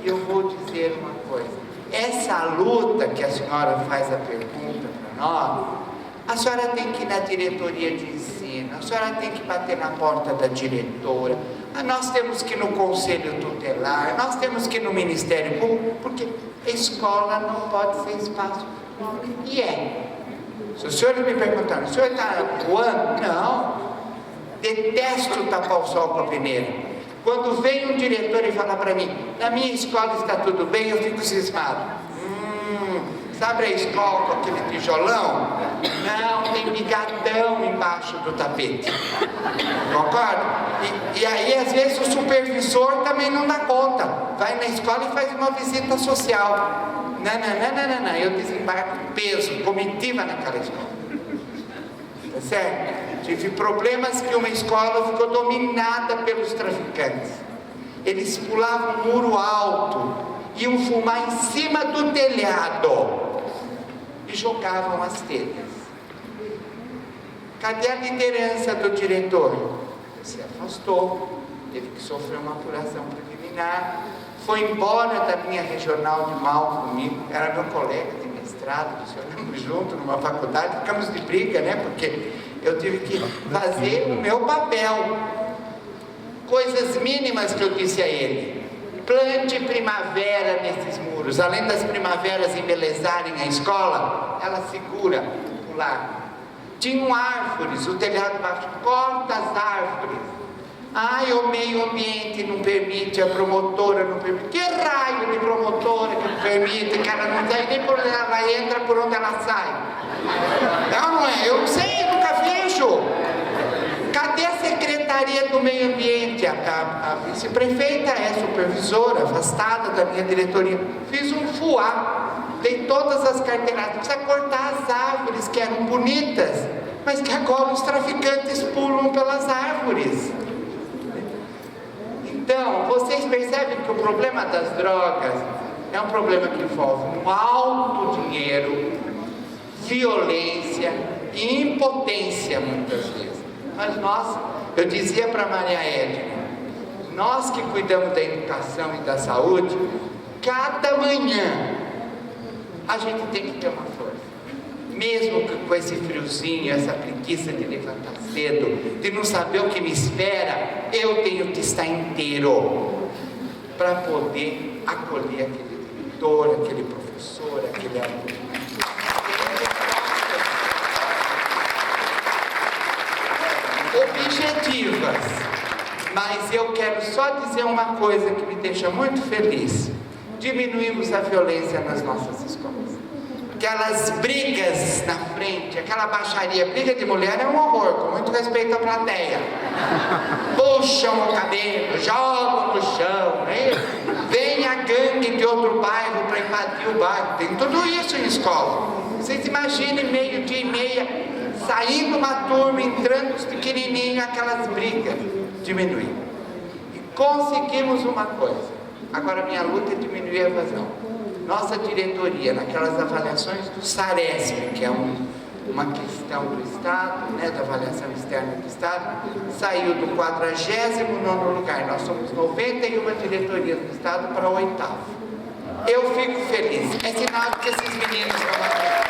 E eu vou dizer uma coisa, essa luta que a senhora faz a pergunta para nós, a senhora tem que ir na diretoria de ensino, a senhora tem que bater na porta da diretora, nós temos que ir no conselho tutelar, nós temos que ir no Ministério Público, porque a escola não pode ser espaço. E é. Se os senhores me perguntaram, o senhor está voando? Não. Detesto tapar o sol com a peneira. Quando vem um diretor e fala para mim, na minha escola está tudo bem, eu fico cismado. Sabe a escola com aquele tijolão? Não, tem bigatão embaixo do tapete. Concorda? E aí, às vezes, o supervisor também não dá conta. Vai na escola e faz uma visita social. Não. Eu desembarco peso, comitiva naquela escola. Tá certo? Tive problemas que uma escola ficou dominada pelos traficantes. Eles pulavam um muro alto, iam fumar em cima do telhado e jogavam as telhas. Cadê a liderança do diretor? Se afastou, teve que sofrer uma apuração preliminar, foi embora da minha regional de mal comigo, era meu colega de mestrado, estudamos junto numa faculdade, ficamos de briga, né? Porque eu tive que fazer o meu papel. Coisas mínimas que eu disse a ele. Plante primavera nesses muros. Além das primaveras embelezarem a escola, ela segura o lar. Tinham árvores, o telhado baixo. Corta as árvores. Ai, o meio ambiente não permite, a promotora não permite. Que raio de promotora que não permite, que ela não sai nem por onde ela entra, por onde ela sai. Não é? Eu não sei, eu nunca vejo. Cadê a Secretaria do Meio Ambiente? A vice-prefeita é supervisora, afastada da minha diretoria. Fiz um fuá, dei todas as carteiradas. Precisa cortar as árvores que eram bonitas, mas que agora os traficantes pulam pelas árvores. Então, vocês percebem que o problema das drogas é um problema que envolve um alto dinheiro, violência e impotência muitas vezes. Mas nós, eu dizia para Maria Edna, nós que cuidamos da educação e da saúde, cada manhã a gente tem que ter uma força. Mesmo que com esse friozinho, essa preguiça de levantar cedo, de não saber o que me espera, eu tenho que estar inteiro. para poder acolher aquele diretor, aquele professor, aquele aluno. Objetivas, mas eu quero só dizer uma coisa que me deixa muito feliz: diminuímos a violência nas nossas escolas. Aquelas brigas na frente, aquela baixaria, briga de mulher é um horror, com muito respeito à plateia. Puxam o cabelo, jogam no chão, né? Vem a gangue de outro bairro para invadir o bairro. Tem tudo isso em escola. Vocês imaginem, 12:30, saindo uma turma, entrando os pequenininhos, aquelas brigas. Diminuir. E conseguimos uma coisa. Agora minha luta é diminuir a evasão. Nossa diretoria, naquelas avaliações do SARESP, que é uma questão do Estado, né, da avaliação externa do Estado, saiu do 49º lugar. Nós somos 91 diretorias do Estado para o 8º. Eu fico feliz. É sinal que esses meninos vão aprender.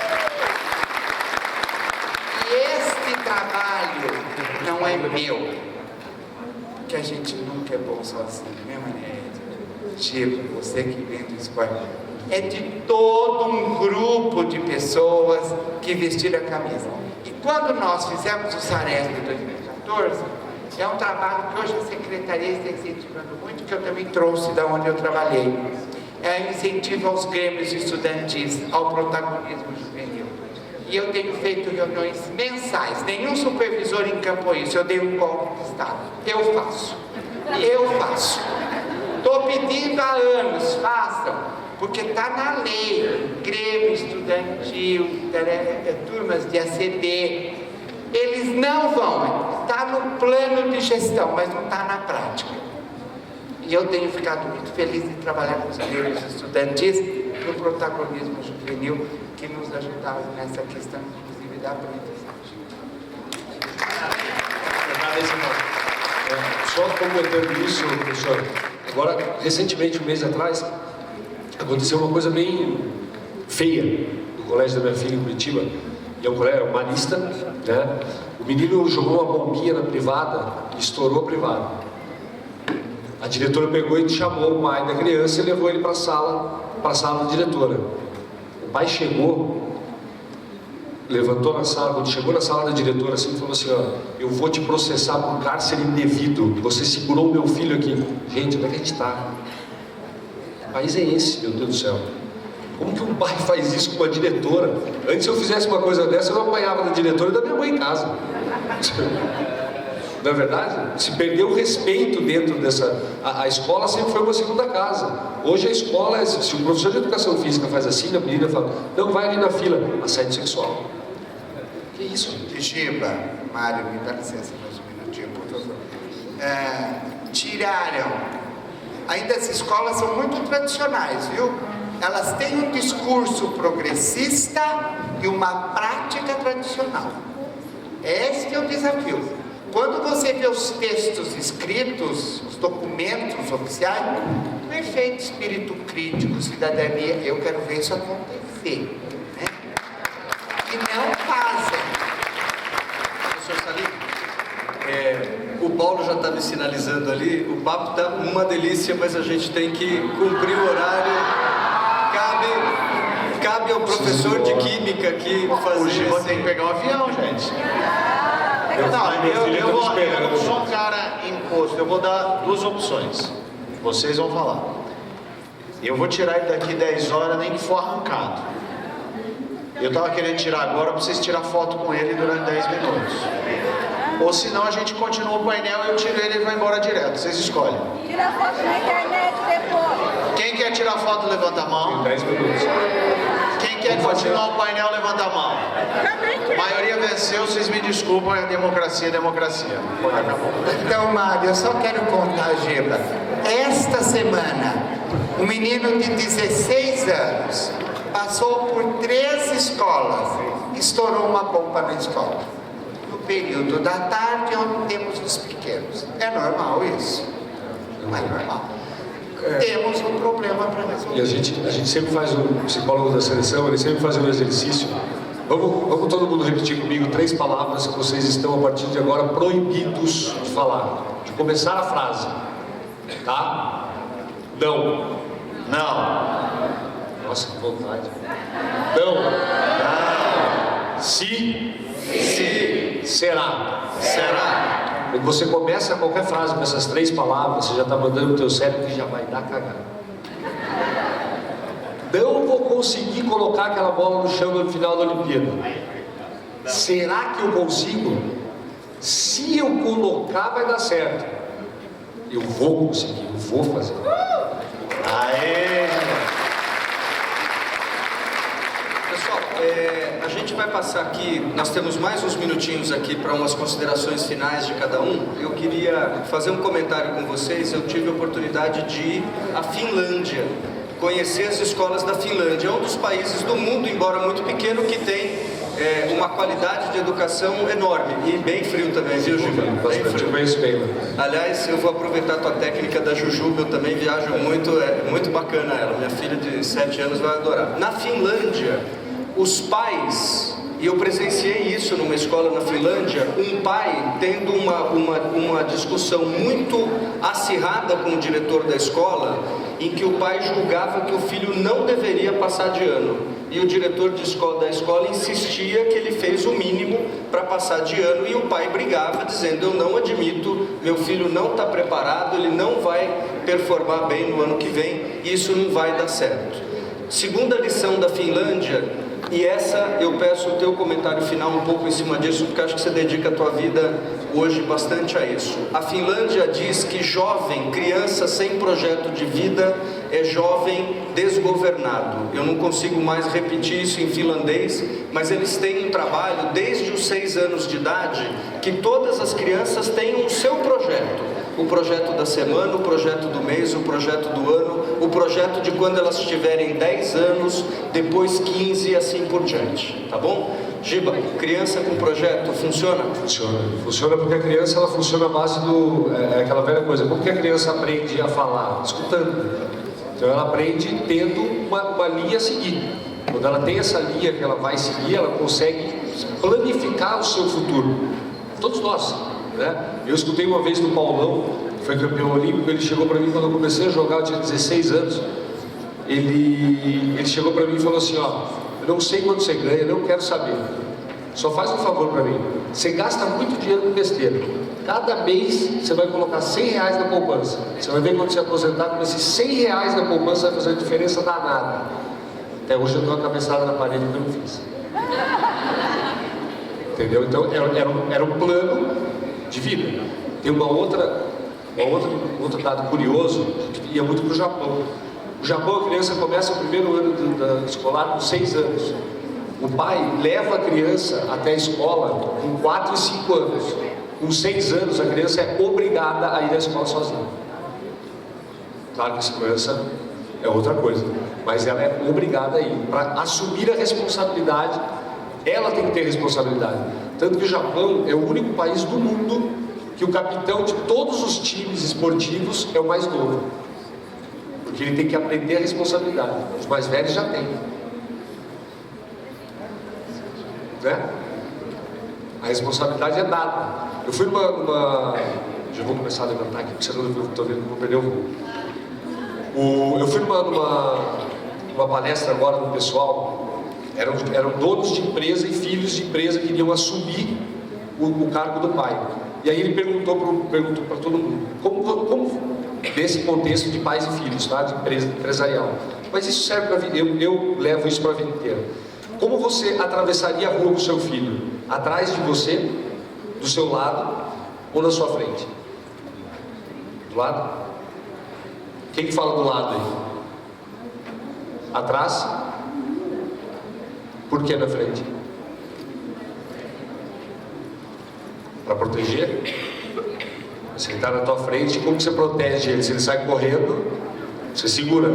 E este trabalho não é meu, porque a gente nunca é bom sozinho, né, Maria? Tipo, você que vem do esporte. É de todo um grupo de pessoas que vestiram a camisa. E quando nós fizemos o SARESP em 2014, é um trabalho que hoje a Secretaria está incentivando muito, que eu também trouxe da onde eu trabalhei. É o incentivo aos grêmios estudantis, ao protagonismo juvenil. E eu tenho feito reuniões mensais. Nenhum supervisor encampou isso. Eu dei um golpe de Estado. Eu faço. Estou pedindo há anos, façam. Porque está na lei, grêmio estudantil, turmas de ACD, eles não vão, está no plano de gestão, mas não está na prática. E eu tenho ficado muito feliz de trabalhar com os grêmios estudantis no protagonismo juvenil, que nos ajudaram nessa questão, inclusive, da aprendizagem. Só comentando isso, professor, agora, recentemente, um mês atrás, aconteceu uma coisa bem feia no colégio da minha filha em Curitiba. E é um colégio humanista, né? O menino jogou uma bombinha na privada e estourou a privada. A diretora pegou e chamou o pai da criança e levou ele para a sala da diretora. O pai chegou, levantou na sala, quando chegou na sala da diretora, assim, falou assim: ó, eu vou te processar por cárcere indevido. Você segurou meu filho aqui. Gente, onde é que a gente está? Que país é esse, meu Deus do céu? Como que um pai faz isso com uma diretora? Antes, se eu fizesse uma coisa dessa, eu apanhava da diretora e da minha mãe em casa. Não é verdade? Se perdeu o respeito dentro dessa... A escola sempre foi uma segunda casa. Hoje a escola, se o professor de educação física faz assim, a menina fala: não, vai ali na fila. Assédio sexual. Que isso? Giba, Mário, me dá licença mais um minutinho, por favor. Tiraram. Ainda as escolas são muito tradicionais, viu? Elas têm um discurso progressista e uma prática tradicional. Este é o desafio. Quando você vê os textos escritos, os documentos oficiais, perfeito, espírito crítico, cidadania, eu quero ver isso acontecer, né? E não fazem. Professor Salim, o Paulo já está me sinalizando ali, o papo está uma delícia, mas a gente tem que cumprir o horário. Cabe ao professor de química aqui fazer. O Giba tem que pegar um avião, gente. Eu não sou um cara imposto, eu vou dar duas opções. Vocês vão falar. Eu vou tirar ele daqui 10 horas, nem que for arrancado. Eu estava querendo tirar agora para vocês tirar foto com ele durante 10 minutos. Ou senão a gente continua o painel, eu tiro ele e ele vai embora direto. Vocês escolhem. Tira foto na internet depois. Quem quer tirar foto, levanta a mão. 10 minutos. Quem quer continuar o painel, levanta a mão. A maioria venceu, vocês me desculpam, é democracia, democracia. Acabou. Então, Mário, eu só quero contar, Giba. Esta semana, um menino de 16 anos passou por 3 escolas, estourou uma bomba na escola. No período da tarde, onde temos os pequenos. É normal isso? Não é normal. Temos um problema para resolver. E a gente sempre faz, o psicólogo da seleção, ele sempre faz um exercício. Vamos todo mundo repetir comigo 3 palavras que vocês estão, a partir de agora, proibidos de falar. De começar a frase. Tá? Não. Não. Nossa, que vontade. Não. Se. Será. Quando você começa qualquer frase com essas 3 palavras, você já está mandando o teu cérebro que já vai dar cagada. Não vou conseguir colocar aquela bola no chão no final da Olimpíada. Será que eu consigo? Se eu colocar, vai dar certo. Eu vou conseguir, eu vou fazer. Aê! Pessoal, a gente vai passar aqui, nós temos mais uns minutinhos aqui para umas considerações finais de cada um. Eu queria fazer um comentário com vocês. Eu tive a oportunidade de ir à Finlândia, conhecer as escolas da Finlândia. É um dos países do mundo, embora muito pequeno, que tem uma qualidade de educação enorme. E bem frio também, viu, Giba? Bem frio. Conheço bem. Aliás, eu vou aproveitar a tua técnica da Jujuba, eu também viajo muito, é muito bacana ela. Minha filha de 7 anos vai adorar. Na Finlândia, os pais, e eu presenciei isso numa escola na Finlândia, um pai tendo uma discussão muito acirrada com o diretor da escola, em que o pai julgava que o filho não deveria passar de ano. E o diretor da escola insistia que ele fez o mínimo para passar de ano, e o pai brigava, dizendo: eu não admito, meu filho não está preparado, ele não vai performar bem no ano que vem, e isso não vai dar certo. Segunda lição da Finlândia, e essa eu peço o teu comentário final um pouco em cima disso, porque acho que você dedica a tua vida hoje bastante a isso. A Finlândia diz que jovem, criança sem projeto de vida, é jovem desgovernado. Eu não consigo mais repetir isso em finlandês, mas eles têm um trabalho desde os 6 anos de idade, que todas as crianças têm o seu projeto. O projeto da semana, o projeto do mês, o projeto do ano, o projeto de quando elas tiverem 10 anos, depois 15 e assim por diante, tá bom? Giba, criança com projeto, funciona? Funciona porque a criança, ela funciona à base aquela velha coisa. Como que a criança aprende a falar? Escutando. Então ela aprende tendo uma linha a seguir. Quando ela tem essa linha que ela vai seguir, ela consegue planificar o seu futuro. Todos nós, né? Eu escutei uma vez do Paulão, que foi campeão olímpico. Ele chegou para mim quando eu comecei a jogar, eu tinha 16 anos. Ele chegou para mim e falou assim: ó, eu não sei quanto você ganha, não quero saber. Só faz um favor para mim. Você gasta muito dinheiro com besteira. Cada mês você vai colocar R$100 na poupança. Você vai ver quando você aposentar, com esses R$100 na poupança vai fazer diferença danada. Até hoje eu dou uma cabeçada na parede que eu não fiz. Entendeu? Então era um plano de vida. Tem outro dado curioso, que ia muito para o Japão. No Japão, a criança começa o primeiro ano da escolar com 6 anos. O pai leva a criança até a escola com 4 e 5 anos. Com 6 anos, a criança é obrigada a ir à escola sozinha. Claro que a segurança é outra coisa, mas ela é obrigada a ir. Para assumir a responsabilidade, ela tem que ter responsabilidade. Tanto que o Japão é o único país do mundo que o capitão de todos os times esportivos é o mais novo. Porque ele tem que aprender a responsabilidade. Os mais velhos já têm. Né? A responsabilidade é dada. Eu fui já vou começar a levantar aqui, porque senão eu estou vendo que vou perder o voo. Eu fui numa palestra agora do pessoal. Eram donos de empresa e filhos de empresa que iriam assumir o cargo do pai. E aí ele perguntou para todo mundo: como nesse contexto de pais e filhos, tá? De empresa empresarial. Mas isso serve para a vida, eu levo isso para a vida inteira. Como você atravessaria a rua com o seu filho? Atrás de você, do seu lado ou na sua frente? Do lado? Quem que fala do lado aí? Atrás? Por que na frente? Para proteger? Se ele está na tua frente, como que você protege ele? Se ele sai correndo, você segura.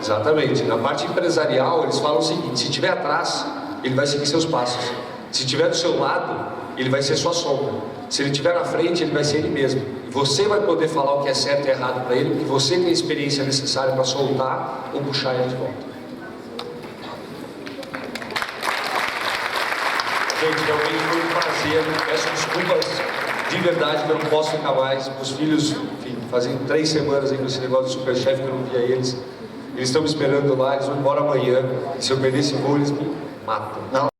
Exatamente. Na parte empresarial, eles falam o seguinte: se estiver atrás, ele vai seguir seus passos. Se estiver do seu lado, ele vai ser sua sombra. Se ele estiver na frente, ele vai ser ele mesmo. E você vai poder falar o que é certo e errado para ele, porque você tem a experiência necessária para soltar ou puxar ele de volta. Gente, realmente foi um prazer. Peço desculpas de verdade que eu não posso ficar mais. Os filhos, enfim, fazem 3 semanas aí com esse negócio do Superchef que eu não via eles. Eles estão me esperando lá, eles vão embora amanhã. E se eu perder esse voo, eles me matam. Não.